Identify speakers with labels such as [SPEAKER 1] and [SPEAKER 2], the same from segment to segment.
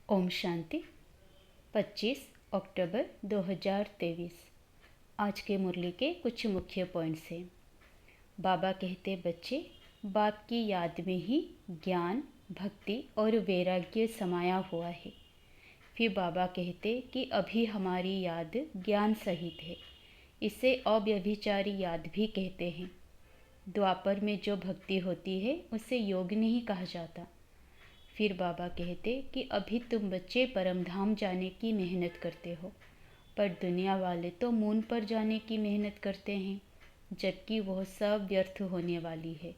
[SPEAKER 1] ओम शांति। 25 अक्टूबर 2023। आज के मुरली के कुछ मुख्य पॉइंट्स हैं। बाबा कहते बच्चे, बाप की याद में ही ज्ञान, भक्ति और वैराग्य समाया हुआ है। फिर बाबा कहते कि अभी हमारी याद ज्ञान सहित है। इसे अव्यभिचारी याद भी कहते हैं। द्वापर में जो भक्ति होती है उसे योग नहीं कहा जाता। फिर बाबा कहते कि अभी तुम बच्चे परमधाम जाने की मेहनत करते हो, पर दुनिया वाले तो मून पर जाने की मेहनत करते हैं, जबकि वह सब व्यर्थ होने वाली है।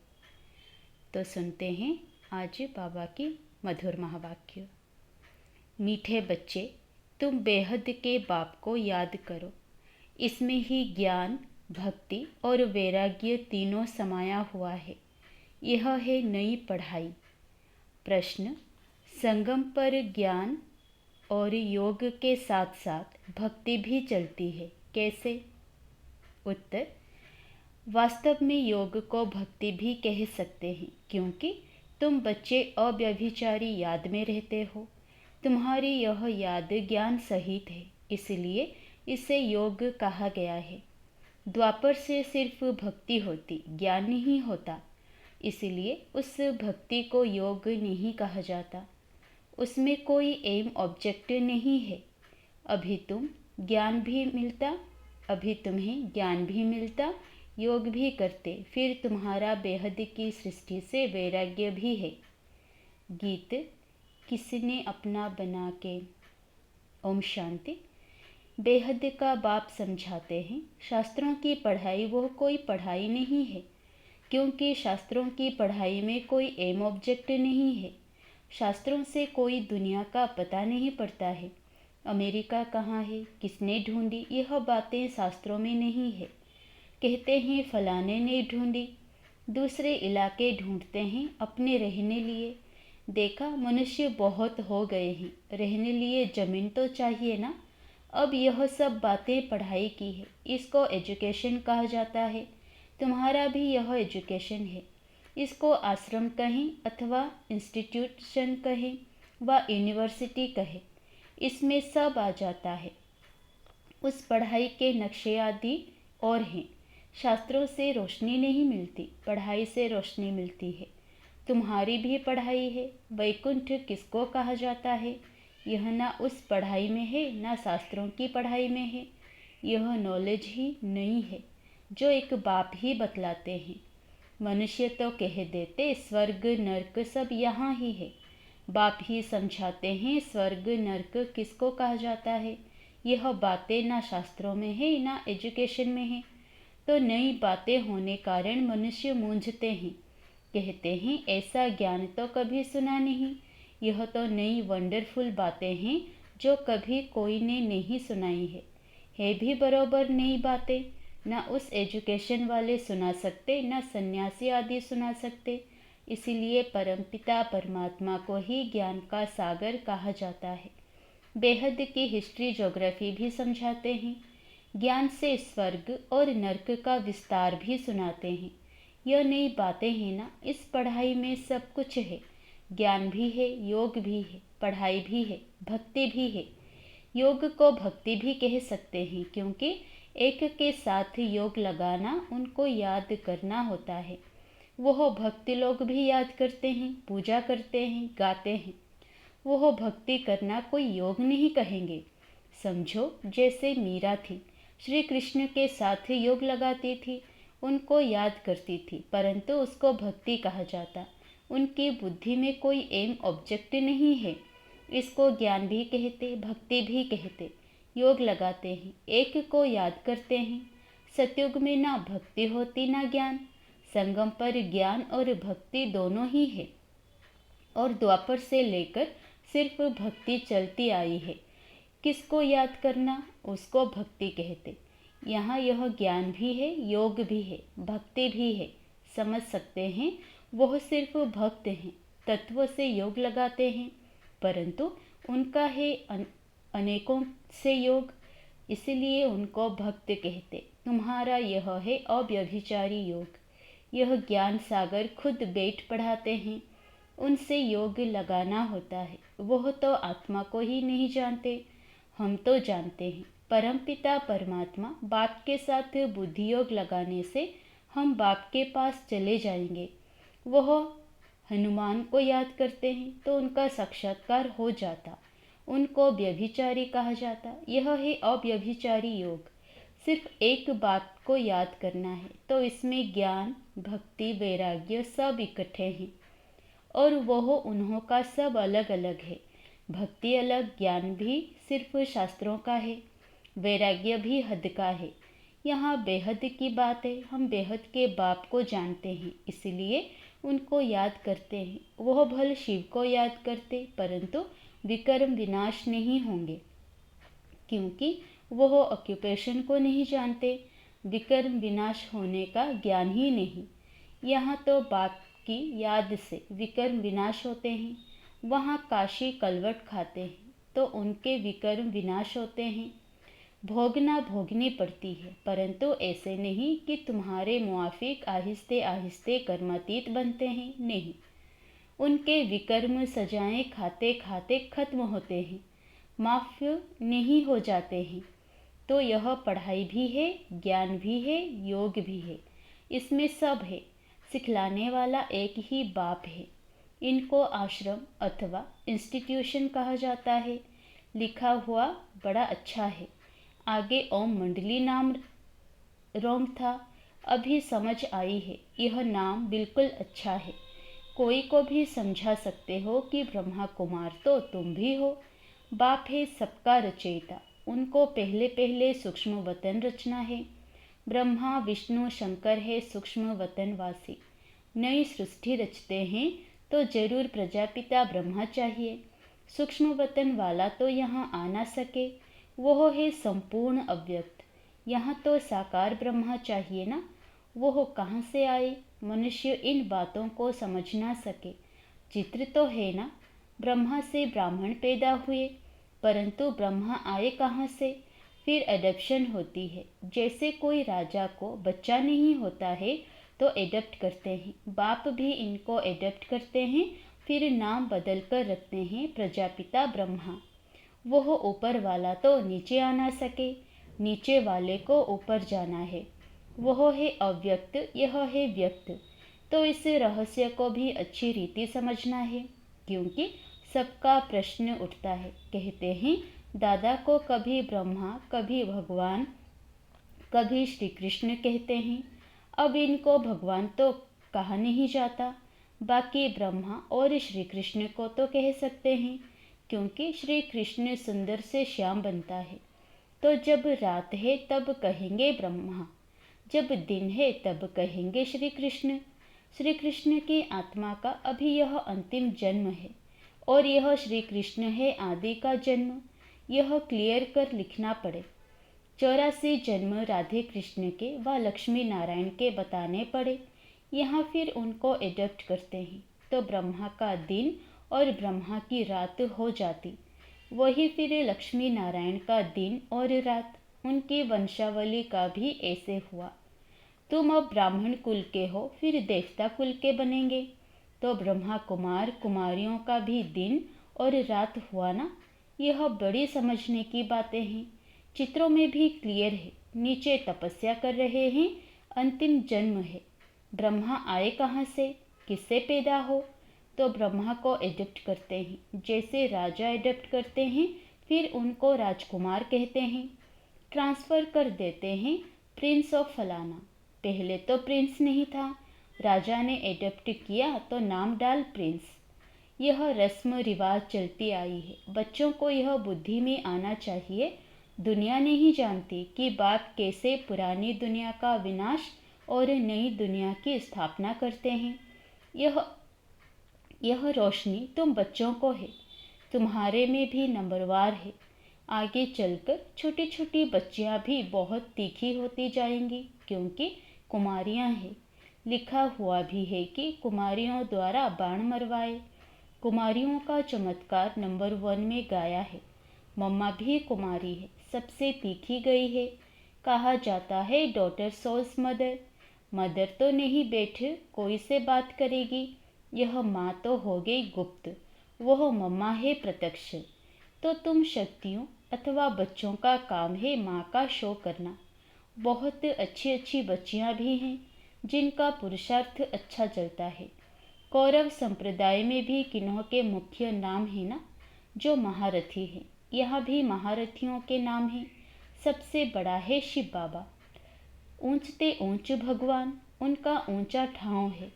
[SPEAKER 1] तो सुनते हैं आज बाबा की मधुर महावाक्य। मीठे बच्चे, तुम बेहद के बाप को याद करो। इसमें ही ज्ञान, भक्ति और वैराग्य तीनों समाया हुआ है। यह है नई पढ़ाई। प्रश्न: संगम पर ज्ञान और योग के साथ साथ भक्ति भी चलती है, कैसे? उत्तर: वास्तव में योग को भक्ति भी कह सकते हैं, क्योंकि तुम बच्चे अव्यभिचारी याद में रहते हो। तुम्हारी यह याद ज्ञान सहित है, इसलिए इसे योग कहा गया है। द्वापर से सिर्फ भक्ति होती, ज्ञान नहीं होता, इसलिए उस भक्ति को योग नहीं कहा जाता। उसमें कोई एम ऑब्जेक्ट नहीं है। अभी तुम्हें ज्ञान भी मिलता, योग भी करते, फिर तुम्हारा बेहद की सृष्टि से वैराग्य भी है। गीत किसने अपना बना के। ओम शांति। बेहद का बाप समझाते हैं, शास्त्रों की पढ़ाई वह कोई पढ़ाई नहीं है, क्योंकि शास्त्रों की पढ़ाई में कोई एम ऑब्जेक्ट नहीं है। शास्त्रों से कोई दुनिया का पता नहीं पड़ता है। अमेरिका कहाँ है, किसने ढूंढी, यह बातें शास्त्रों में नहीं है। कहते हैं फलाने ने ढूंढी, दूसरे इलाके ढूंढते हैं अपने रहने लिए। देखा, मनुष्य बहुत हो गए हैं, रहने लिए ज़मीन तो चाहिए ना। अब यह सब बातें पढ़ाई की है, इसको एजुकेशन कहा जाता है। तुम्हारा भी यह एजुकेशन है। इसको आश्रम कहें अथवा इंस्टीट्यूशन कहें व यूनिवर्सिटी कहें, इसमें सब आ जाता है। उस पढ़ाई के नक्शे आदि और हैं। शास्त्रों से रोशनी नहीं मिलती, पढ़ाई से रोशनी मिलती है। तुम्हारी भी पढ़ाई है। वैकुंठ किसको कहा जाता है, यह ना उस पढ़ाई में है, ना शास्त्रों की पढ़ाई में है। यह नॉलेज ही नहीं है, जो एक बाप ही बतलाते हैं। मनुष्य तो कह देते स्वर्ग नर्क सब यहाँ ही है। बाप ही समझाते हैं स्वर्ग नर्क किसको कहा जाता है। यह बातें ना शास्त्रों में है, ना एजुकेशन में है। तो नई बातें होने कारण मनुष्य मूंझते हैं, कहते हैं ऐसा ज्ञान तो कभी सुना नहीं। यह तो नई वंडरफुल बातें हैं जो कभी कोई ने नहीं सुनाई है भी बरोबर नई बातें। ना उस एजुकेशन वाले सुना सकते, ना सन्यासी आदि सुना सकते। इसीलिए परमपिता परमात्मा को ही ज्ञान का सागर कहा जाता है। बेहद की हिस्ट्री ज्योग्राफी भी समझाते हैं। ज्ञान से स्वर्ग और नर्क का विस्तार भी सुनाते हैं। यह नई बातें हैं ना। इस पढ़ाई में सब कुछ है, ज्ञान भी है, योग भी है, पढ़ाई भी है, भक्ति भी है। योग को भक्ति भी कह सकते हैं, क्योंकि एक के साथ योग लगाना, उनको याद करना होता है। वह भक्ति लोग भी याद करते हैं, पूजा करते हैं, गाते हैं। वह भक्ति करना कोई योग नहीं कहेंगे। समझो जैसे मीरा थी, श्री कृष्ण के साथ योग लगाती थी, उनको याद करती थी, परंतु उसको भक्ति कहा जाता। उनकी बुद्धि में कोई एम ऑब्जेक्ट नहीं है। इसको ज्ञान भी कहते, भक्ति भी कहते। योग लगाते हैं, एक को याद करते हैं। सतयुग में ना भक्ति होती ना ज्ञान। संगम पर ज्ञान और भक्ति दोनों ही है, और द्वापर से लेकर सिर्फ भक्ति चलती आई है। किसको याद करना, उसको भक्ति कहते। यहाँ यह ज्ञान भी है, योग भी है, भक्ति भी है। समझ सकते हैं, वह सिर्फ भक्त हैं, तत्व से योग लगाते हैं, परंतु उनका है अनेकों से योग, इसलिए उनको भक्त कहते। तुम्हारा यह है अव्यभिचारी योग। यह ज्ञान सागर खुद बैठ पढ़ाते हैं। उनसे योग लगाना होता है। वह तो आत्मा को ही नहीं जानते, हम तो जानते हैं। परमपिता परमात्मा बाप के साथ बुद्धि योग लगाने से हम बाप के पास चले जाएंगे। वह हनुमान को याद करते हैं तो उनका साक्षात्कार हो जाता, उनको व्यभिचारी कहा जाता। यह है अव्यभिचारी योग। सिर्फ एक बात को याद करना है, तो इसमें ज्ञान, भक्ति, वैराग्य सब इकट्ठे हैं और वह उन्हों का सब अलग अलग है। भक्ति अलग, ज्ञान भी सिर्फ शास्त्रों का है, वैराग्य भी हद का है। यहाँ बेहद की बात है। हम बेहद के बाप को जानते हैं, इसलिए उनको याद करते हैं। वह भले शिव को याद करते, परंतु विकर्म विनाश नहीं होंगे, क्योंकि वह ऑक्यूपेशन को नहीं जानते। विकर्म विनाश होने का ज्ञान ही नहीं। यहाँ तो बाप की याद से विकर्म विनाश होते हैं। वहाँ काशी कलवट खाते हैं तो उनके विकर्म विनाश होते हैं। भोगना भोगनी पड़ती है, परंतु ऐसे नहीं कि तुम्हारे मुआफिक आहिस्ते आहिस्ते कर्मातीत बनते हैं, नहीं। उनके विकर्म सजाएं खाते खाते खत्म होते हैं, माफ नहीं हो जाते हैं। तो यह पढ़ाई भी है, ज्ञान भी है, योग भी है, इसमें सब है। सिखलाने वाला एक ही बाप है। इनको आश्रम अथवा इंस्टीट्यूशन कहा जाता है। लिखा हुआ बड़ा अच्छा है, आगे ओम मंडली नाम रोंग था, अभी समझ आई है। यह नाम बिल्कुल अच्छा है। कोई को भी समझा सकते हो कि ब्रह्मा कुमार तो तुम भी हो। बाप है सबका रचयिता, उनको पहले पहले सूक्ष्म वतन रचना है। ब्रह्मा विष्णु शंकर है सूक्ष्म वतनवासी। नई सृष्टि रचते हैं तो जरूर प्रजापिता ब्रह्मा चाहिए। सूक्ष्म वतन वाला तो यहाँ आ ना सके, वह है संपूर्ण अव्यक्त। यहाँ तो साकार ब्रह्मा चाहिए ना, वह कहाँ से आए? मनुष्य इन बातों को समझ ना सके। चित्र तो है ना, ब्रह्मा से ब्राह्मण पैदा हुए, परंतु ब्रह्मा आए कहाँ से? फिर एडप्शन होती है। जैसे कोई राजा को बच्चा नहीं होता है तो एडप्ट करते हैं, बाप भी इनको एडप्ट करते हैं, फिर नाम बदल कर रखते हैं प्रजापिता ब्रह्मा। वह ऊपर वाला तो नीचे आ ना सके, नीचे वाले को ऊपर जाना है। वह है अव्यक्त, यह है व्यक्त। तो इस रहस्य को भी अच्छी रीति समझना है, क्योंकि सबका प्रश्न उठता है। कहते हैं दादा को कभी ब्रह्मा, कभी भगवान, कभी श्री कृष्ण कहते हैं। अब इनको भगवान तो कहा नहीं जाता, बाकी ब्रह्मा और श्री कृष्ण को तो कह सकते हैं, क्योंकि श्री कृष्ण सुंदर से श्याम बनता है। तो जब रात है तब कहेंगे ब्रह्मा, जब दिन है तब कहेंगे श्री कृष्ण। श्री कृष्ण की आत्मा का अभी यह अंतिम जन्म है और यह श्री कृष्ण है आदि का जन्म। यह क्लियर कर लिखना पड़े। 84 जन्म राधे कृष्ण के व लक्ष्मी नारायण के बताने पड़े। यहाँ फिर उनको एडप्ट करते हैं तो ब्रह्मा का दिन और ब्रह्मा की रात हो जाती। वही फिर लक्ष्मी नारायण का दिन और रात। उनकी वंशावली का भी ऐसे हुआ। तुम अब ब्राह्मण कुल के हो, फिर देवता कुल के बनेंगे, तो ब्रह्मा कुमार कुमारियों का भी दिन और रात हुआ ना। यह बड़ी समझने की बातें हैं, चित्रों में भी क्लियर है। नीचे तपस्या कर रहे हैं, अंतिम जन्म है। ब्रह्मा आए कहाँ से, किससे पैदा हो? तो ब्रह्मा को एडप्ट करते हैं, जैसे राजा एडप्ट करते हैं, फिर उनको राजकुमार कहते हैं। ट्रांसफ़र कर देते हैं प्रिंस ऑफ फलाना। पहले तो प्रिंस नहीं था, राजा ने एडप्ट किया तो नाम डाल प्रिंस। यह रस्म रिवाज चलती आई है। बच्चों को यह बुद्धि में आना चाहिए, दुनिया नहीं जानती कि बाप कैसे पुरानी दुनिया का विनाश और नई दुनिया की स्थापना करते हैं। यह रोशनी तुम बच्चों को है, तुम्हारे में भी नंबरवार है। आगे चलकर छोटी छोटी बच्चियां भी बहुत तीखी होती जाएंगी, क्योंकि कुमारियां हैं। लिखा हुआ भी है कि कुमारियों द्वारा बाण मरवाए। कुमारियों का चमत्कार नंबर 1 में गाया है। मम्मा भी कुमारी है, सबसे तीखी गई है। कहा जाता है डॉटर सोल्स मदर। मदर तो नहीं बैठ कोई से बात करेगी, यह माँ तो हो गई गुप्त, वह मम्मा है प्रत्यक्ष। तो तुम शक्तियों अथवा बच्चों का काम है माँ का शो करना। बहुत अच्छी अच्छी बच्चियाँ भी हैं जिनका पुरुषार्थ अच्छा चलता है। कौरव संप्रदाय में भी किन्हों के मुख्य नाम है ना, जो महारथी हैं। यहाँ भी महारथियों के नाम हैं। सबसे बड़ा है शिव बाबा, ऊंचते ऊंच भगवान, उनका ऊंचा ठाव है।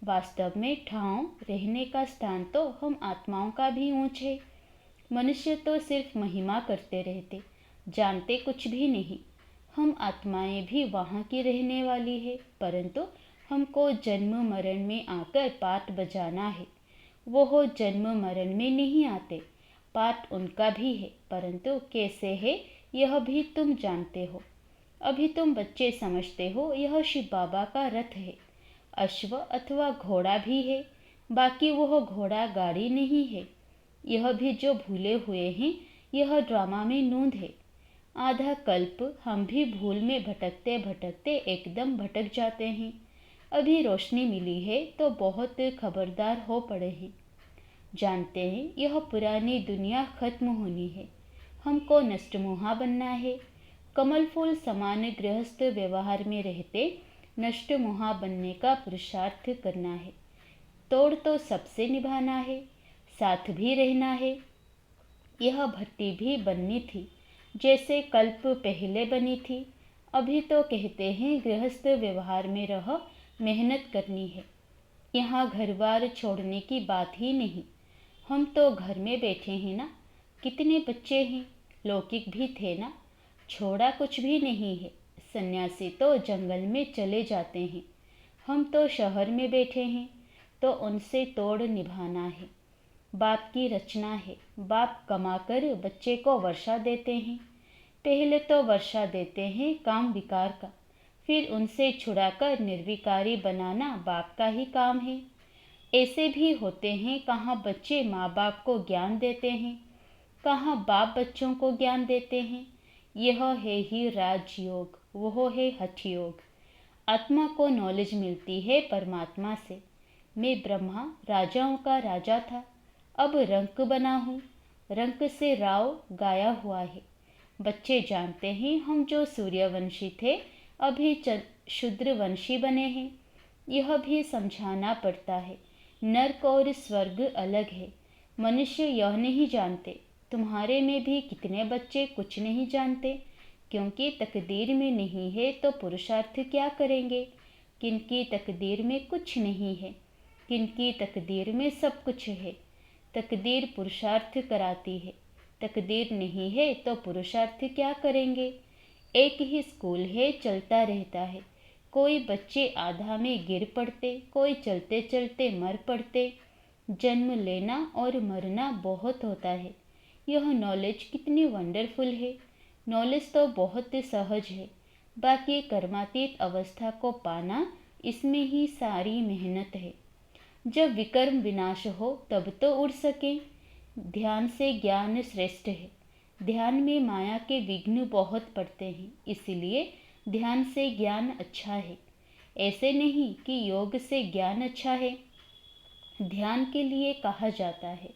[SPEAKER 1] वास्तव में ठाव रहने का स्थान तो हम आत्माओं का भी ऊंच है। मनुष्य तो सिर्फ महिमा करते रहते, जानते कुछ भी नहीं। हम आत्माएं भी वहाँ की रहने वाली है, परंतु हमको जन्म मरण में आकर पाठ बजाना है। वो हो जन्म मरण में नहीं आते, पाठ उनका भी है, परंतु कैसे है यह भी तुम जानते हो। अभी तुम बच्चे समझते हो यह शिव बाबा का रथ है, अश्व अथवा घोड़ा भी है, बाकी वह घोड़ा गाड़ी नहीं है। यह भी जो भूले हुए हैं, यह ड्रामा में नूंद है। आधा कल्प हम भी भूल में भटकते भटकते एकदम भटक जाते हैं। अभी रोशनी मिली है तो बहुत खबरदार हो पड़े हैं। जानते हैं यह पुरानी दुनिया खत्म होनी है, हमको नष्टमोहा बनना है। कमल फूल समान गृहस्थ व्यवहार में रहते नष्टमोहा बनने का पुरुषार्थ करना है। तोड़ तो सबसे निभाना है, साथ भी रहना है। यह भट्टी भी बननी थी जैसे कल्प पहले बनी थी। अभी तो कहते हैं गृहस्थ व्यवहार में रह मेहनत करनी है, यहाँ घर बार छोड़ने की बात ही नहीं। हम तो घर में बैठे हैं ना, कितने बच्चे हैं, लौकिक भी थे ना, छोड़ा कुछ भी नहीं है। सन्यासी तो जंगल में चले जाते हैं, हम तो शहर में बैठे हैं, तो उनसे तोड़ निभाना है। बाप की रचना है, बाप कमाकर बच्चे को वर्षा देते हैं। पहले तो वर्षा देते हैं काम विकार का, फिर उनसे छुड़ाकर निर्विकारी बनाना बाप का ही काम है। ऐसे भी होते हैं, कहाँ बच्चे माँ बाप को ज्ञान देते हैं, कहाँ बाप बच्चों को ज्ञान देते हैं। यह है ही राजयोग, वह है हठ योग। आत्मा को नॉलेज मिलती है परमात्मा से। मैं ब्रह्मा राजाओं का राजा था, अब रंक बना हूँ, रंक से राव गाया हुआ है। बच्चे जानते हैं हम जो सूर्यवंशी थे अभी शूद्रवंशी बने हैं। यह भी समझाना पड़ता है, नर्क और स्वर्ग अलग है। मनुष्य यह नहीं जानते। तुम्हारे में भी कितने बच्चे कुछ नहीं जानते, क्योंकि तकदीर में नहीं है तो पुरुषार्थ क्या करेंगे। किनकी तकदीर में कुछ नहीं है, किनकी तकदीर में सब कुछ है। तकदीर पुरुषार्थ कराती है, तकदीर नहीं है तो पुरुषार्थ क्या करेंगे। एक ही स्कूल है, चलता रहता है। कोई बच्चे आधा में गिर पड़ते, कोई चलते चलते मर पड़ते। जन्म लेना और मरना बहुत होता है। यह नॉलेज कितनी वंडरफुल है। नॉलेज तो बहुत सहज है, बाकी कर्मातीत अवस्था को पाना, इसमें ही सारी मेहनत है। जब विकर्म विनाश हो तब तो उड़ सके। ध्यान से ज्ञान श्रेष्ठ है। ध्यान में माया के विघ्न बहुत पड़ते हैं, इसलिए ध्यान से ज्ञान अच्छा है। ऐसे नहीं कि योग से ज्ञान अच्छा है। ध्यान के लिए कहा जाता है,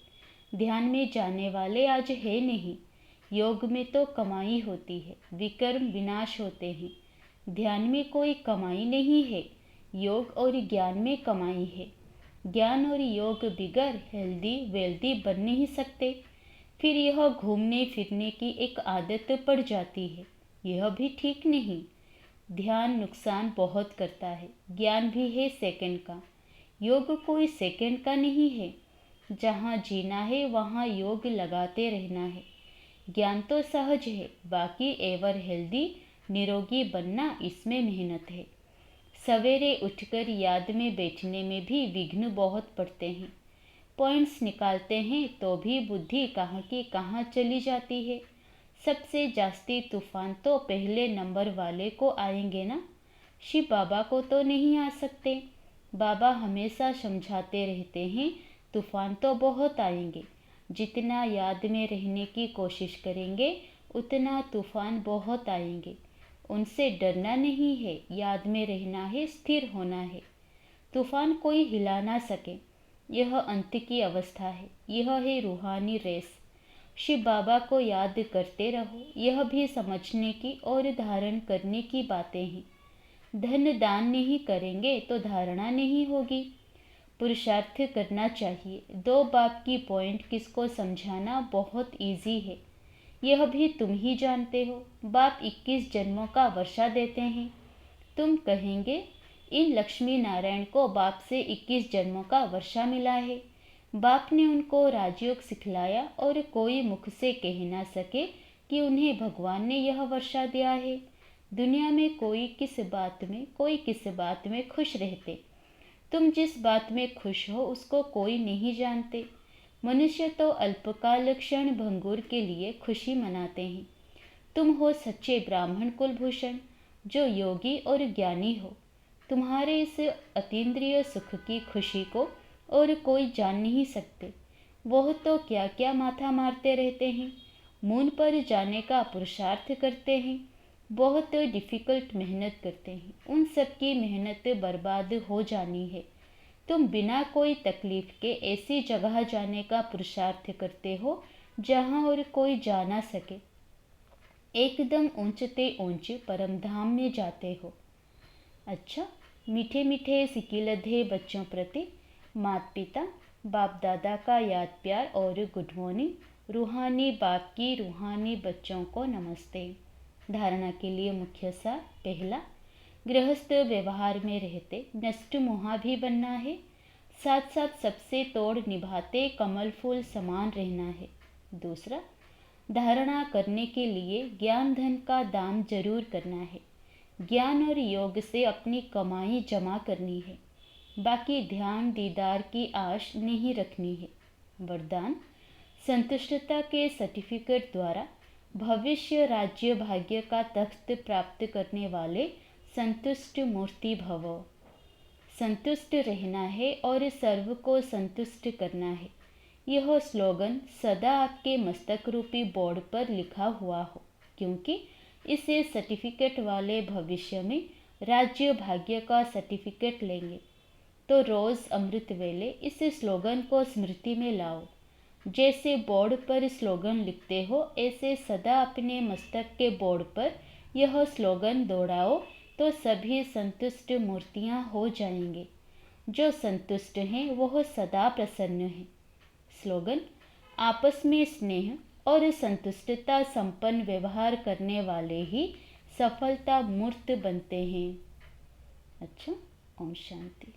[SPEAKER 1] ध्यान में जाने वाले आज है नहीं। योग में तो कमाई होती है, विकर्म विनाश होते हैं। ध्यान में कोई कमाई नहीं है, योग और ज्ञान में कमाई है। ज्ञान और योग बिगर हेल्दी वेल्दी बन नहीं सकते। फिर यह घूमने फिरने की एक आदत पड़ जाती है, यह भी ठीक नहीं। ध्यान नुकसान बहुत करता है। ज्ञान भी है सेकंड का, योग कोई सेकंड का नहीं है। जहाँ जीना है वहाँ योग लगाते रहना है। ज्ञान तो सहज है, बाकी एवर हेल्दी निरोगी बनना, इसमें मेहनत है। सवेरे उठकर याद में बैठने में भी विघ्न बहुत पड़ते हैं। पॉइंट्स निकालते हैं तो भी बुद्धि कहाँ की कहाँ चली जाती है। सबसे जास्ती तूफान तो पहले नंबर वाले को आएंगे ना, शिव बाबा को तो नहीं आ सकते। बाबा हमेशा समझाते रहते हैं, तूफान तो बहुत आएंगे। जितना याद में रहने की कोशिश करेंगे उतना तूफान बहुत आएंगे। उनसे डरना नहीं है, याद में रहना है, स्थिर होना है। तूफान कोई हिला ना सके। यह अंत की अवस्था है, यह है रूहानी रेस। शिव बाबा को याद करते रहो। यह भी समझने की और धारण करने की बातें हैं। धन दान नहीं करेंगे तो धारणा नहीं होगी। पुरुषार्थ करना चाहिए। 2 बाप की पॉइंट किसको समझाना बहुत इजी है, यह भी तुम ही जानते हो। बाप 21 जन्मों का वर्षा देते हैं। तुम कहेंगे इन लक्ष्मी नारायण को बाप से 21 जन्मों का वर्षा मिला है। बाप ने उनको राजयोग सिखलाया और कोई मुख से कह ना सके कि उन्हें भगवान ने यह वर्षा दिया है। दुनिया में कोई किस बात में खुश रहते। तुम जिस बात में खुश हो उसको कोई नहीं जानते। मनुष्य तो अल्पकाल क्षण भंगुर के लिए खुशी मनाते हैं। तुम हो सच्चे ब्राह्मण कुलभूषण, जो योगी और ज्ञानी हो। तुम्हारे इस अतीन्द्रिय सुख की खुशी को और कोई जान नहीं सकते। वह तो क्या क्या माथा मारते रहते हैं, मून पर जाने का पुरुषार्थ करते हैं, बहुत डिफ़िकल्ट मेहनत करते हैं। उन सब की मेहनत बर्बाद हो जानी है। तुम बिना कोई तकलीफ के ऐसी जगह जाने का पुरुषार्थ करते हो जहाँ और कोई जा ना सके। एकदम ऊंचते ऊंच परमधाम में जाते हो। अच्छा, मीठे मीठे सिकिलधे बच्चों प्रति माता पिता बाप दादा का याद प्यार और गुड मॉर्निंग। रूहानी बाप की रूहानी बच्चों को नमस्ते। धारणा के लिए मुख्य सार। पहला, गृहस्थ व्यवहार में रहते नष्ट मोहा भी बनना है, साथ साथ सबसे तोड़ निभाते कमल फूल समान रहना है। दूसरा, धारणा करने के लिए ज्ञान धन का दान जरूर करना है। ज्ञान और योग से अपनी कमाई जमा करनी है, बाकी ध्यान दीदार की आश नहीं रखनी है। वरदान, संतुष्टता के सर्टिफिकेट द्वारा भविष्य राज्य भाग्य का तख्त प्राप्त करने वाले संतुष्ट मूर्ति भव। संतुष्ट रहना है और सर्व को संतुष्ट करना है। यह स्लोगन सदा आपके मस्तक रूपी बोर्ड पर लिखा हुआ हो, क्योंकि इसे सर्टिफिकेट वाले भविष्य में राज्य भाग्य का सर्टिफिकेट लेंगे। तो रोज़ अमृत वेले इस स्लोगन को स्मृति में लाओ। जैसे बोर्ड पर स्लोगन लिखते हो, ऐसे सदा अपने मस्तक के बोर्ड पर यह स्लोगन दौड़ाओ तो सभी संतुष्ट मूर्तियाँ हो जाएंगे। जो संतुष्ट हैं वह सदा प्रसन्न हैं। स्लोगन, आपस में स्नेह और संतुष्टता संपन्न व्यवहार करने वाले ही सफलता मूर्त बनते हैं। अच्छा, ओम शांति।